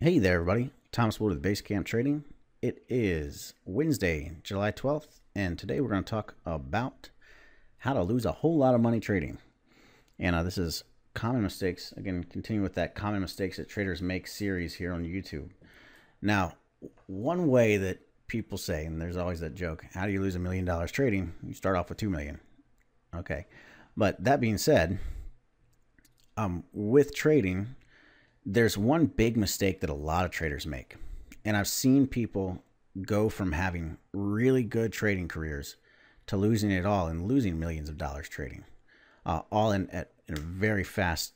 Hey there, everybody. Thomas Wood with Basecamp Trading. It is Wednesday, July 12th, and today we're going to talk about how to lose a whole lot of money trading. And this is common mistakes. Again, continue with that common mistakes that traders make series here on YouTube. Now, one way that people say, and there's always that joke, how do you lose $1 million trading? You start off with 2 million. Okay. But that being said, with trading, there's one big mistake that a lot of traders make. And I've seen people go from having really good trading careers to losing it all and losing millions of dollars trading, all in a very fast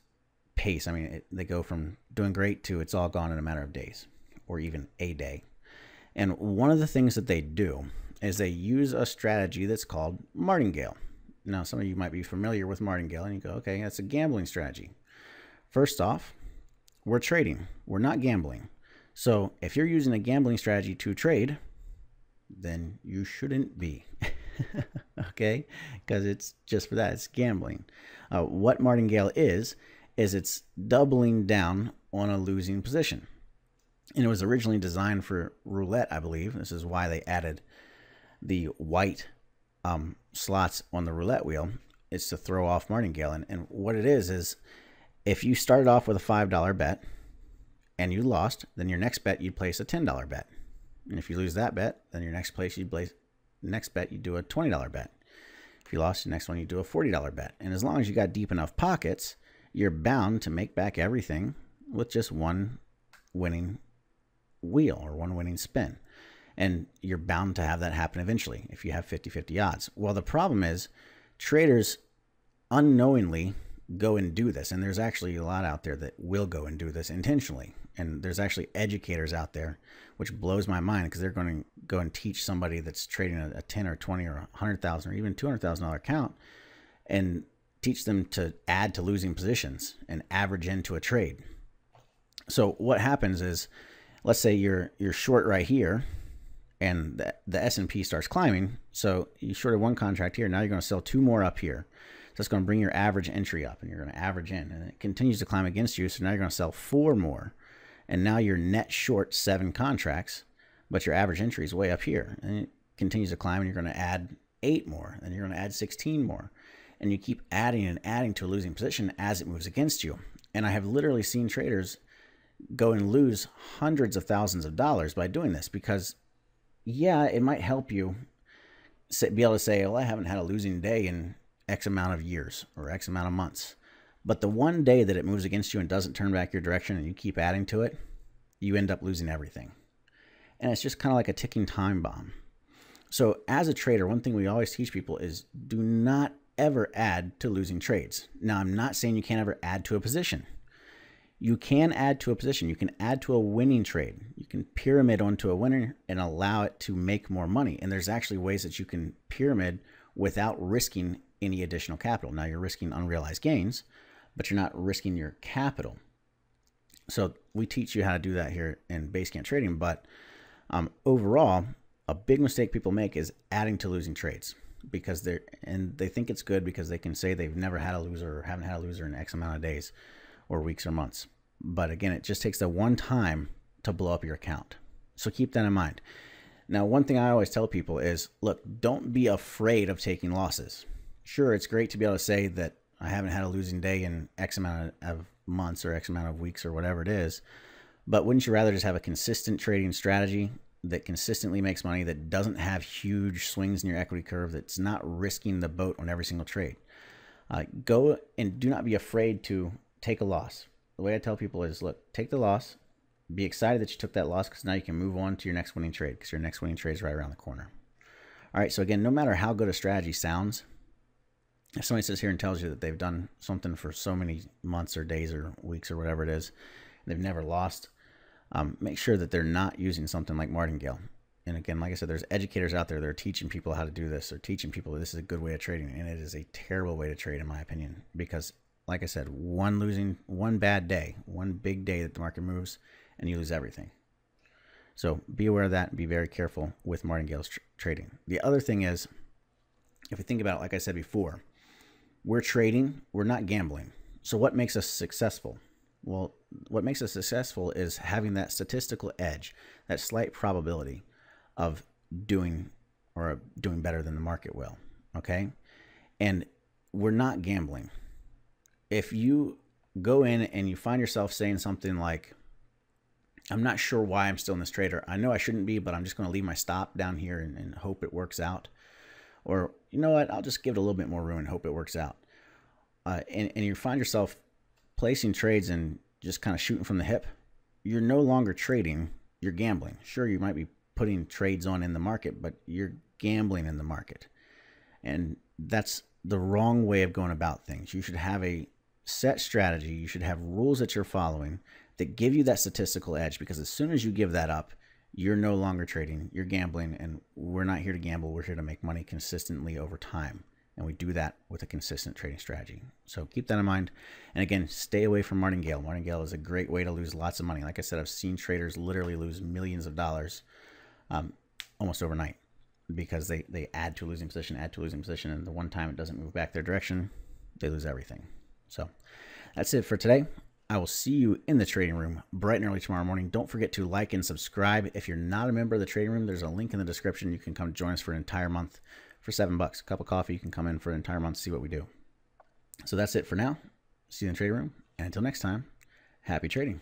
pace. I mean, they go from doing great to it's all gone in a matter of days or even a day. And one of the things that they do is they use a strategy that's called Martingale. Now, some of you might be familiar with Martingale and you go, okay, that's a gambling strategy. First off, we're trading. We're not gambling. So if you're using a gambling strategy to trade, then you shouldn't be. Okay? Because it's just for that. It's gambling. What Martingale is it's doubling down on a losing position. And it was originally designed for roulette, I believe. This is why they added the white slots on the roulette wheel. It's to throw off Martingale. And what it is if you started off with a $5 bet and you lost, then your next bet you'd place a $10 bet. And if you lose that bet, then your next bet you'd do a $20 bet. If you lost, the next one you do a $40 bet. And as long as you got deep enough pockets, you're bound to make back everything with just one winning wheel or one winning spin. And you're bound to have that happen eventually if you have 50-50 odds. Well, the problem is traders unknowingly go and do this, and there's actually a lot out there that will go and do this intentionally, and there's actually educators out there, which blows my mind, because they're going to go and teach somebody that's trading a 10 or 20 or 100,000 or even $200,000 account and teach them to add to losing positions and average into a trade. So what happens is, let's say you're short right here and the S&P starts climbing, so you shorted one contract here, now you're going to sell two more up here. So it's going to bring your average entry up, and you're going to average in, and it continues to climb against you. So now you're going to sell four more, and now you're net short 7 contracts, but your average entry is way up here, and it continues to climb, and you're going to add 8 more, and you're going to add 16 more, and you keep adding and adding to a losing position as it moves against you. And I have literally seen traders go and lose hundreds of thousands of dollars by doing this, because yeah, it might help you be able to say, well, I haven't had a losing day in X amount of years or X amount of months. But the one day that it moves against you and doesn't turn back your direction and you keep adding to it, you end up losing everything. And it's just kind of like a ticking time bomb. So as a trader, one thing we always teach people is do not ever add to losing trades. Now, I'm not saying you can't ever add to a position. You can add to a position. You can add to a winning trade. You can pyramid onto a winner and allow it to make more money. And there's actually ways that you can pyramid without risking any additional capital. Now you're risking unrealized gains, but you're not risking your capital. So we teach you how to do that here in Basecamp Trading. But overall, a big mistake people make is adding to losing trades, because they think it's good because they can say they've never had a loser or haven't had a loser in X amount of days or weeks or months. But again, it just takes the one time to blow up your account. So keep that in mind. Now, one thing I always tell people is, look, don't be afraid of taking losses. Sure, it's great to be able to say that I haven't had a losing day in X amount of months or X amount of weeks or whatever it is, but wouldn't you rather just have a consistent trading strategy that consistently makes money, that doesn't have huge swings in your equity curve, that's not risking the boat on every single trade? Go and do not be afraid to take a loss. The way I tell people is, look, take the loss, be excited that you took that loss, because now you can move on to your next winning trade, because your next winning trade is right around the corner. All right, so again, no matter how good a strategy sounds, if somebody sits here and tells you that they've done something for so many months or days or weeks or whatever it is, and they've never lost, make sure that they're not using something like Martingale. And again, like I said, there's educators out there that are teaching people how to do this, or teaching people that this is a good way of trading, and it is a terrible way to trade, in my opinion, because like I said, one bad day, one big day that the market moves, and you lose everything. So be aware of that and be very careful with Martingale's trading. The other thing is, if we think about it, like I said before, we're trading, we're not gambling. So what makes us successful? Well, what makes us successful is having that statistical edge, that slight probability of doing better than the market will. Okay. And we're not gambling. If you go in and you find yourself saying something like, I'm not sure why I'm still in this trade, or I know I shouldn't be, but I'm just going to leave my stop down here and hope it works out. Or, you know what, I'll just give it a little bit more room and hope it works out. And you find yourself placing trades and just kind of shooting from the hip. You're no longer trading, you're gambling. Sure, you might be putting trades on in the market, but you're gambling in the market. And that's the wrong way of going about things. You should have a set strategy. You should have rules that you're following that give you that statistical edge, because as soon as you give that up, you're no longer trading, you're gambling, and we're not here to gamble. We're here to make money consistently over time. And we do that with a consistent trading strategy. So keep that in mind. And again, stay away from Martingale. Martingale is a great way to lose lots of money. Like I said, I've seen traders literally lose millions of dollars almost overnight, because they add to a losing position, and the one time it doesn't move back their direction, they lose everything. So that's it for today. I will see you in the trading room bright and early tomorrow morning. Don't forget to like and subscribe. If you're not a member of the trading room, there's a link in the description. You can come join us for an entire month for $7. A cup of coffee. You can come in for an entire month, see what we do. So that's it for now. See you in the trading room. And until next time, happy trading.